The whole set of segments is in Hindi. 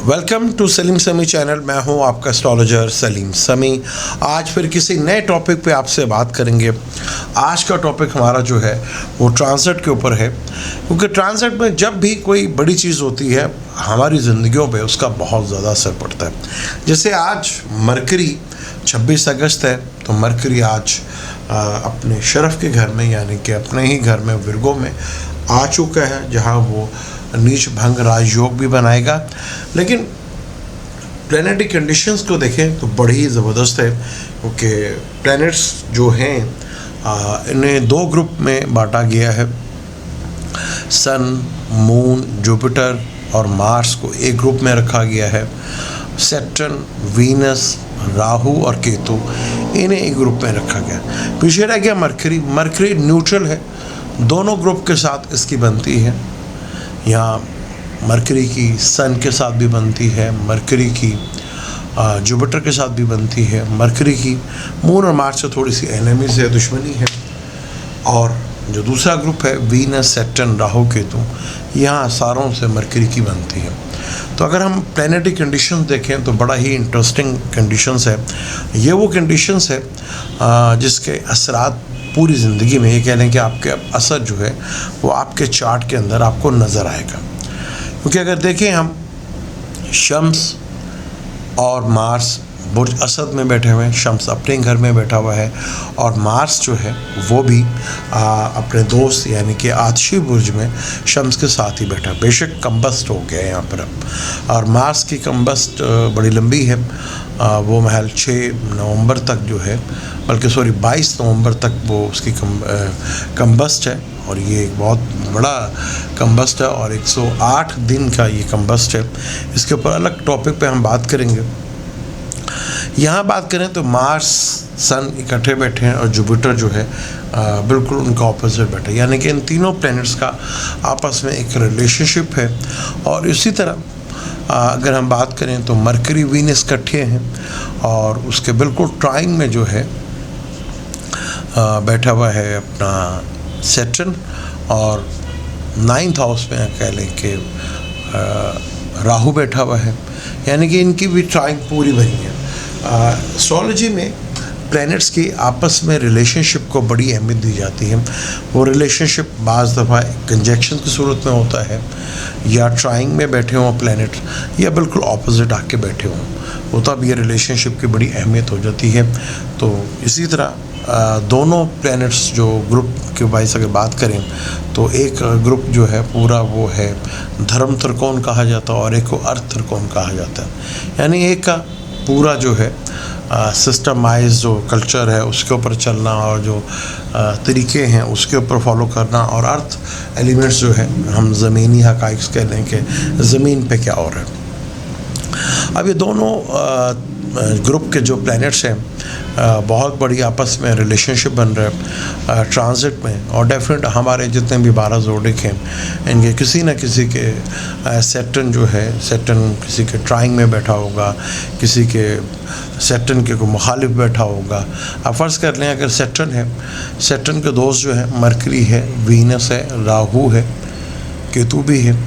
वेलकम टू सलीम समी चैनल। मैं हूं आपका एस्ट्रोलॉजर सलीम समी। आज फिर किसी नए टॉपिक पे आपसे बात करेंगे। आज का टॉपिक हमारा जो है वो ट्रांजिट के ऊपर है, क्योंकि ट्रांजिट में जब भी कोई बड़ी चीज़ होती है हमारी ज़िंदगियों पे उसका बहुत ज़्यादा असर पड़ता है। जैसे आज मरकरी 26 अगस्त है, तो मरकरी आज अपने शरफ़ के घर में यानी कि अपने ही घर में विर्गो में आ चुका है, जहाँ वो नीच भंग राजयोग भी बनाएगा। लेकिन प्लैनेटरी कंडीशंस को देखें तो बड़ी ही ज़बरदस्त है, क्योंकि प्लैनेट्स जो हैं इन्हें दो ग्रुप में बांटा गया है। सन, मून, जुपिटर और मार्स को एक ग्रुप में रखा गया है। सैटर्न, वीनस, राहु और केतु इन्हें एक ग्रुप में रखा गया। पीछे रह गया मरकरी। मरकरी न्यूट्रल है, दोनों ग्रुप के साथ इसकी बनती है। यहाँ मरकरी की सन के साथ भी बनती है, मरकरी की जुपिटर के साथ भी बनती है, मरकरी की मून और मार्स से थोड़ी सी एनिमीज है, दुश्मनी है। और जो दूसरा ग्रुप है वीनस, सैटर्न, राहु, केतु, यहाँ सारों से मरकरी की बनती है। तो अगर हम प्लैनेटरी कंडीशंस देखें तो बड़ा ही इंटरेस्टिंग कंडीशंस है। ये वो कंडीशंस है जिसके असरात पूरी ज़िंदगी में, ये कह लें कि आपके असर जो है वो आपके चार्ट के अंदर आपको नज़र आएगा। क्योंकि अगर देखें हम, शम्स और मार्स बुर्ज असद में बैठे हुए हैं। शम्स अपने घर में बैठा हुआ है और मार्स जो है वो भी अपने दोस्त यानी कि आतशी बुर्ज में शम्स के साथ ही बैठा। बेशक कम्बस्ट हो गया है यहाँ पर अब, और मार्स की कम्बस्ट बड़ी लंबी है। वो महल 6 नवंबर तक जो है, बल्कि 22 नवंबर तक वो उसकी कम्बस्ट है, और ये एक बहुत बड़ा कम्बस्ट है और 108 दिन का ये कम्बस्ट है। इसके ऊपर अलग टॉपिक पे हम बात करेंगे। यहाँ बात करें तो मार्स, सन इकट्ठे बैठे हैं और जुपिटर जो है बिल्कुल उनका ऑपोजिट बैठा है, यानी कि इन तीनों प्लैनेट्स का आपस में एक रिलेशनशिप है। और इसी तरह अगर हम बात करें तो मरकरी, वीनस इकट्ठे हैं और उसके बिल्कुल ट्राइंग में जो है बैठा हुआ है अपना सैटर्न, और 9th हाउस में कह लें कि राहु बैठा हुआ है, यानी कि इनकी भी ट्राइंग पूरी बनी है। एस्ट्रोलॉजी में प्लैनेट्स की आपस में रिलेशनशिप को बड़ी अहमियत दी जाती है। वो रिलेशनशिप बाज़ दफ़ा कंजक्शन की सूरत में होता है, या ट्राइंग में बैठे हों प्लैनेट, या बिल्कुल ऑपोजिट आके बैठे हों, वो तब ये रिलेशनशिप की बड़ी अहमियत हो जाती है। तो इसी तरह दोनों प्लैनेट्स जो ग्रुप के वाइज अगर बात करें तो एक ग्रुप जो है पूरा वो है धर्म त्रिकोण कहा जाता है, और एक को अर्थ त्रिकोण कहा जाता है। यानी एक का पूरा जो है सिस्टमाइज जो कल्चर है उसके ऊपर चलना, और जो तरीके हैं उसके ऊपर फॉलो करना, और अर्थ एलिमेंट्स जो है हम ज़मीनी हक़ाइक़ कह लें कि ज़मीन पे क्या हो रहा है। अब ये दोनों ग्रुप के जो प्लैनेट्स हैं बहुत बड़ी आपस में रिलेशनशिप बन रहा है ट्रांजिट में। और डेफिनेट हमारे जितने भी 12 ज़ोडिक हैं इनके किसी न किसी के सैटर्न जो है, सैटर्न किसी के ट्राइंग में बैठा होगा, किसी के सैटर्न के को मुखालिफ बैठा होगा। अब फ़र्ज़ कर लें अगर सैटर्न है, सैटर्न के दोस्त जो है मरकरी है, वीनस है, राहु है, केतु भी है।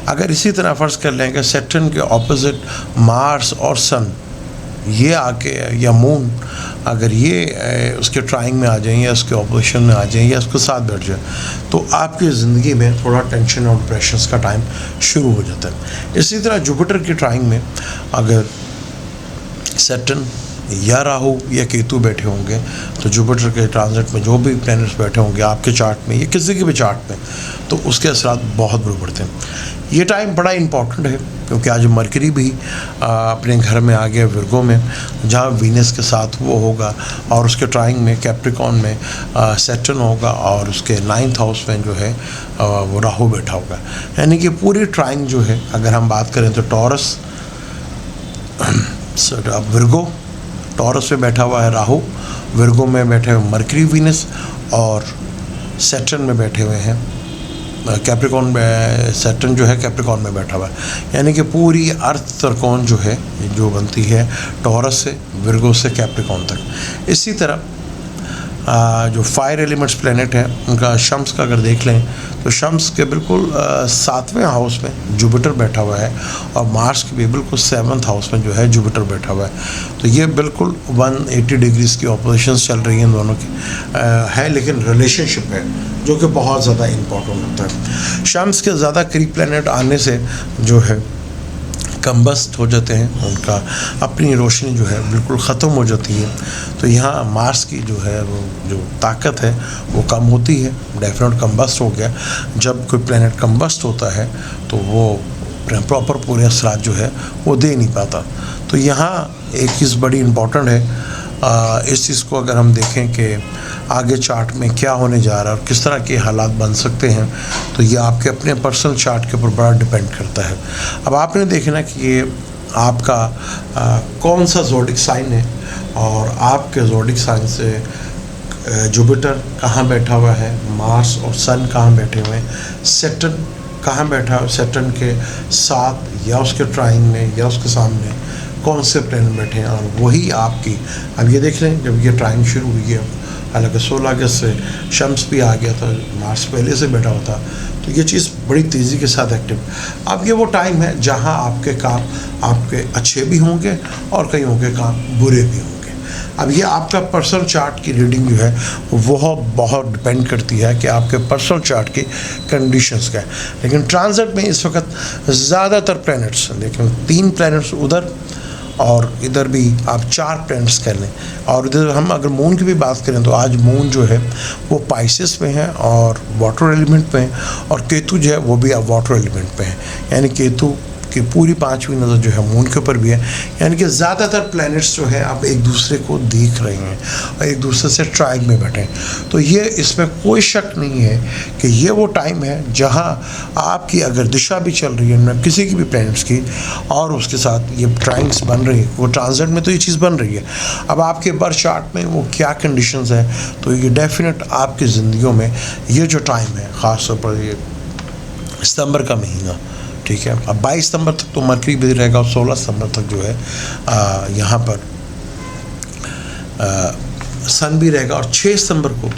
अगर इसी तरह फ़र्ज़ कर लें कि सैटर्न के ऑपोजिट मार्स और सन ये आके, या मून अगर ये उसके ट्राइंग में आ जाएं या उसके ऑपोजिशन में आ जाएं या उसके साथ बैठ जाए, तो आपकी ज़िंदगी में थोड़ा टेंशन और डिप्रेशन का टाइम शुरू हो जाता है। इसी तरह जुपिटर की ट्राइंग में अगर सैटर्न या राहु या केतु बैठे होंगे, तो जुपिटर के ट्रांजिट में जो भी प्लैनेट्स बैठे होंगे आपके चार्ट में या किसी के भी चार्ट में, तो उसके असरात बहुत बुरे पड़ते हैं। ये टाइम बड़ा इंपॉर्टेंट है, क्योंकि आज मरकरी भी अपने घर में आ गया विर्गो में, जहाँ वीनस के साथ वो होगा, और उसके ट्राइंग में कैप्रिकॉन में सैटर्न होगा, और उसके 9th हाउस में जो है वो राहु बैठा होगा। यानी कि पूरी ट्राइंग जो है अगर हम बात करें तो टॉरस, विर्गो, टॉरस में बैठा हुआ है राहु, विर्गो में बैठे हुए मरकरी, वीनस, और सैटर्न में बैठे हुए हैं कैप्रिकॉन में। सैटर्न जो है कैप्रिकॉन में बैठा हुआ है, यानी कि पूरी अर्थ त्रिकोण जो है जो बनती है टॉरस से विर्गो से कैप्रिकॉन तक। इसी तरह जो फायर एलिमेंट्स प्लेनेट हैं उनका शम्स का अगर देख लें तो शम्स के बिल्कुल 7वें हाउस में जुपिटर बैठा हुआ है और मार्स के भी बिल्कुल 7th हाउस में जो है जुपिटर बैठा हुआ है। तो ये बिल्कुल 180 डिग्रीज की ऑपोजिशंस चल रही हैं इन दोनों की है, लेकिन रिलेशनशिप है जो कि बहुत ज़्यादा इम्पोर्टेंट होता है। शम्स के ज़्यादा करीब प्लेनेट आने से जो है कम्बस्ट हो जाते हैं, उनका अपनी रोशनी जो है बिल्कुल ख़त्म हो जाती है। तो यहाँ मार्स की जो है वो जो ताकत है वो कम होती है, डेफिनेट कम्बस्ट हो गया। जब कोई प्लेनेट कम्बस्ट होता है तो वो प्रॉपर पूरे असरात जो है वो दे नहीं पाता। तो यहाँ एक चीज़ बड़ी इम्पॉर्टेंट है, इस चीज़ को अगर हम देखें कि आगे चार्ट में क्या होने जा रहा है और किस तरह के हालात बन सकते हैं, तो ये आपके अपने पर्सनल चार्ट के ऊपर बड़ा डिपेंड करता है। अब आपने देखना कि ये आपका कौन सा ज़ोडिक साइन है और आपके ज़ोडिक साइन से जुपिटर कहाँ बैठा हुआ है, मार्स और सन कहाँ बैठे हुए हैं, सैटर्न कहाँ बैठा है, सैटर्न के साथ या उसके ट्राइन में या उसके सामने कौन से प्लेनेट बैठे हैं। और वही आपकी अब ये देख लें, जब ये ट्राइन शुरू हुई है, हालांकि 16 अगस्त से शम्स भी आ गया था, मार्स पहले से बैठा हुआ था, तो ये चीज़ बड़ी तेज़ी के साथ एक्टिव। अब ये वो टाइम है जहां आपके काम आपके अच्छे भी होंगे और कईयों के काम बुरे भी होंगे। अब ये आपका पर्सनल चार्ट की रीडिंग जो है वो बहुत डिपेंड करती है कि आपके पर्सनल चार्ट की कंडीशंस क्या है। लेकिन ट्रांजिट में इस वक्त ज़्यादातर प्लैनेट्स, लेकिन 3 प्लैनेट्स उधर और इधर भी आप 4 प्लैनेट्स कर लें। और इधर हम अगर मून की भी बात करें तो आज मून जो है वो पाइसेस में है और वाटर एलिमेंट में है, और केतु जो है वो भी अब वाटर एलिमेंट में है, यानी केतु की पूरी 5वीं नज़र जो है मून के ऊपर भी है। यानी कि ज़्यादातर प्लैनेट्स जो है आप एक दूसरे को देख रहे हैं और एक दूसरे से ट्राइन में बैठे हैं। तो ये इसमें कोई शक नहीं है कि ये वो टाइम है जहां आपकी अगर दिशा भी चल रही है किसी की भी प्लैनेट्स की और उसके साथ ये ट्राइंस बन रही है, वो ट्रांजिट में तो ये चीज़ बन रही है। अब आपके बर्थ चार्ट में वो क्या कंडीशंस है, तो ये डेफिनेट आपकी ज़िंदगियों में ये जो टाइम है, ख़ास तौर पर ये सितंबर का महीना, ठीक है। अब 22 सितंबर तक तो मरकरी भी रहेगा और 16 सितंबर तक जो है यहाँ पर सन भी रहेगा, और 6 सितंबर को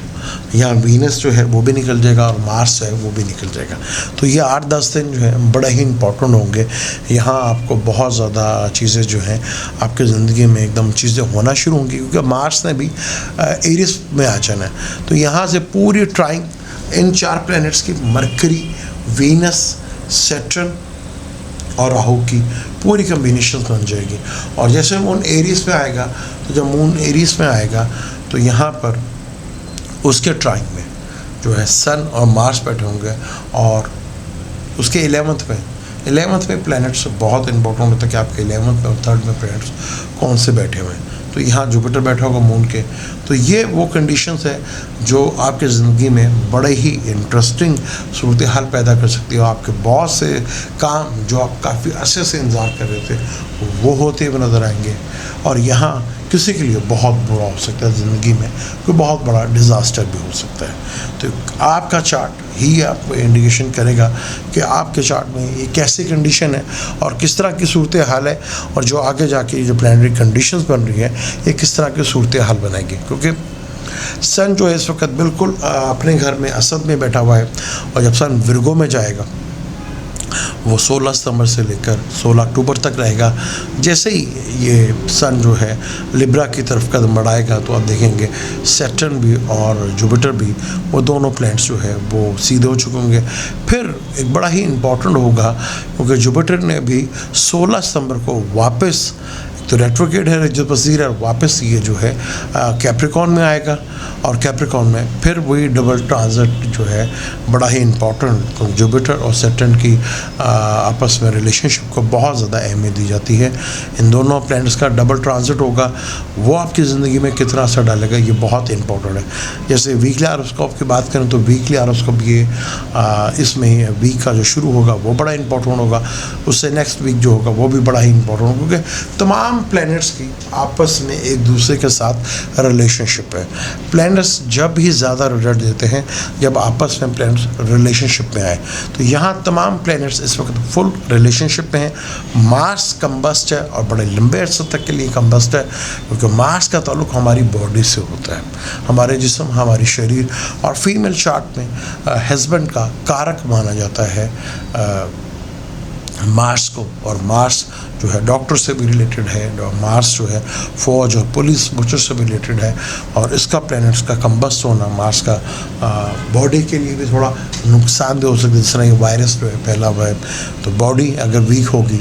यहाँ वीनस जो है वो भी निकल जाएगा और मार्स है वो भी निकल जाएगा। तो ये 8-10 दिन जो है बड़े ही इंपॉर्टेंट होंगे। यहाँ आपको बहुत ज़्यादा चीज़ें जो हैं आपके ज़िंदगी में एकदम चीज़ें होना शुरू होंगी, क्योंकि मार्स ने भी एरिस में आ जाना है। तो यहाँ से पूरी ट्राइंग इन 4 प्लैनेट्स की, मरकरी, वीनस, सैटर्न और राहु की पूरी कम्बिनेशन बन जाएगी। और जैसे मून एरीज में आएगा, तो जब मून एरीज में आएगा तो यहाँ पर उसके ट्राइन में जो है सन और मार्स बैठे होंगे, और उसके 11th में प्लैनेट्स बहुत इंपॉर्टेंट होता है कि आपके 11th में और 3rd में प्लैनेट्स कौन से बैठे हुए हैं। तो यहाँ जुपिटर बैठा होगा मून के। तो ये वो कंडीशंस है जो आपके ज़िंदगी में बड़े ही इंटरेस्टिंग सूरत हाल पैदा कर सकती है। आपके बहुत से काम जो आप काफ़ी अरसे से इंतज़ार कर रहे थे वो होते हुए नज़र आएंगे, और यहाँ किसी के लिए बहुत बुरा हो सकता है, ज़िंदगी में कोई बहुत बड़ा डिज़ास्टर भी हो सकता है। तो आपका चार्ट ही आपको इंडिकेशन करेगा कि आपके चार्ट में ये कैसी कंडीशन है और किस तरह की सूरत हाल है, और जो आगे जाके जो प्लैनेटरी कंडीशंस बन रही है ये किस तरह की सूरत हाल बनाएगी। क्योंकि सन जो है इस वक्त बिल्कुल अपने घर में असद में बैठा हुआ है, और जब सन विर्गो में जाएगा वो 16 सितंबर से लेकर 16 अक्टूबर तक रहेगा। जैसे ही ये सन जो है लिब्रा की तरफ कदम बढ़ाएगा तो आप देखेंगे सैटर्न भी और जुपिटर भी, वो दोनों प्लैनेट्स जो है वो सीधे हो चुके होंगे। फिर एक बड़ा ही इम्पोर्टेंट होगा, क्योंकि जुपिटर ने भी 16 सितंबर को वापस, तो रेट्रोग्रेड है, रजत पसीर है, वापस ये जो है कैप्रिकॉर्न में आएगा, और कैप्रिकॉर्न में फिर वही डबल ट्रांजिट जो है बड़ा ही इम्पॉर्टेंट, जुपिटर और सैटर्न की आपस में रिलेशनशिप को बहुत ज़्यादा अहमियत दी जाती है। इन दोनों प्लैनेट्स का डबल ट्रांजिट होगा, वो आपकी ज़िंदगी में कितना असर डालेगा ये बहुत इंपॉर्टेंट है। जैसे वीकली आरोस्कोप की बात करें तो वीकली आरोस्कोप ये इसमें वीक का जो शुरू होगा वो बड़ा इंपॉर्टेंट होगा, उससे नेक्स्ट वीक जो होगा वो भी बड़ा ही इंपॉर्टेंट होगा, क्योंकि तमाम प्लैनेट्स की आपस में एक दूसरे के साथ रिलेशनशिप है। प्लैनेट्स जब भी ज़्यादा रिजल्ट देते हैं जब आपस में प्लैनेट्स रिलेशनशिप में आए। तो यहाँ तमाम प्लैनेट्स इस वक्त फुल रिलेशनशिप में हैं। मार्स कंबस्ट है और बड़े लंबे अर्से तक के लिए कंबस्ट है, क्योंकि मार्स का ताल्लुक हमारी बॉडी से होता है, हमारे जिस्म, हमारी शरीर। और फीमेल चार्ट में हस्बैंड का कारक माना जाता है मार्स को, और मार्स जो है डॉक्टर से भी रिलेटेड है, मार्स जो है फौज और पुलिस बुचर से भी रिलेटेड है। और इसका प्लैनेट्स का कंबस्ट होना मार्स का बॉडी के लिए भी थोड़ा नुकसानदेह हो सकता है। जिस तरह ये वायरस जो है फैला हुआ है, तो बॉडी अगर वीक होगी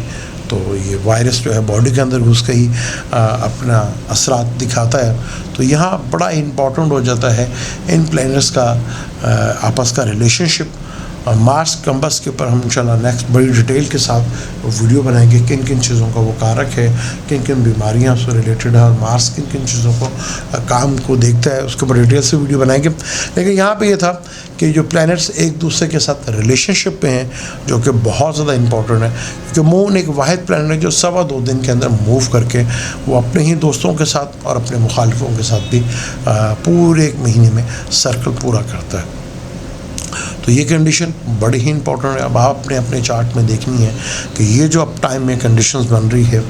तो ये वायरस जो है बॉडी के अंदर घुस के ही अपना असरात दिखाता है। तो यहाँ बड़ा इम्पॉर्टेंट हो जाता है इन प्लैनेट्स का आपस का रिलेशनशिप। मार्स कंबस के ऊपर हम इंशाल्लाह नेक्स्ट बड़ी डिटेल के साथ वीडियो बनाएंगे, किन किन चीज़ों का वो कारक है, किन किन बीमारियां उससे रिलेटेड है और मार्स किन किन चीज़ों को काम को देखता है, उसके ऊपर डिटेल से वीडियो बनाएंगे। लेकिन यहाँ पे ये था कि जो प्लैनेट्स एक दूसरे के साथ रिलेशनशिप में हैं, जो कि बहुत ज़्यादा इंपॉर्टेंट है, क्योंकि मून एक वाहिद प्लैनेट है जो 2.25 दिन के अंदर मूव करके वो अपने ही दोस्तों के साथ और अपने मुखालिफों के साथ भी पूरे एक महीने में सर्कल पूरा करता है। तो ये कंडीशन बड़ी ही इंपॉर्टेंट है। अब आपने अपने चार्ट में देखनी है कि ये जो अब टाइम में कंडीशंस बन रही है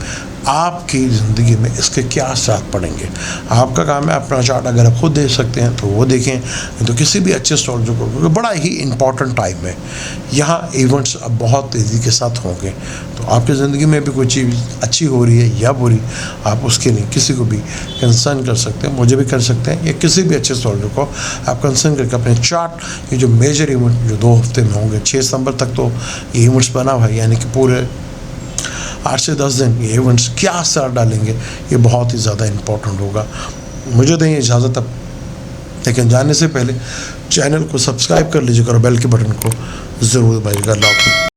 आपकी ज़िंदगी में इसके क्या असर पड़ेंगे। आपका काम है अपना चार्ट अगर आप खुद देख सकते हैं तो वो देखें, तो किसी भी अच्छे एस्ट्रोलॉजर को, क्योंकि बड़ा ही इंपॉर्टेंट टाइम है। यहाँ इवेंट्स अब बहुत तेज़ी के साथ होंगे, तो आपकी ज़िंदगी में भी कोई चीज़ अच्छी हो रही है या बुरी, आप उसके लिए किसी को भी कंसर्न कर सकते हैं, मुझे भी कर सकते हैं, या किसी भी अच्छे एस्ट्रोलॉजर को आप कंसर्न करके अपने चार्ट, ये जो मेजर इवेंट जो 2 हफ्ते में होंगे, 6 सितंबर तक तो ये इवेंट्स बना हुआ है, यानी कि पूरे 8 से 10 दिन ये इवेंट्स क्या असर डालेंगे, ये बहुत ही ज़्यादा इम्पोर्टेंट होगा। मुझे दें इजाज़त अब, लेकिन जाने से पहले चैनल को सब्सक्राइब कर लीजिएगा और बेल के बटन को ज़रूर दबाइएगा।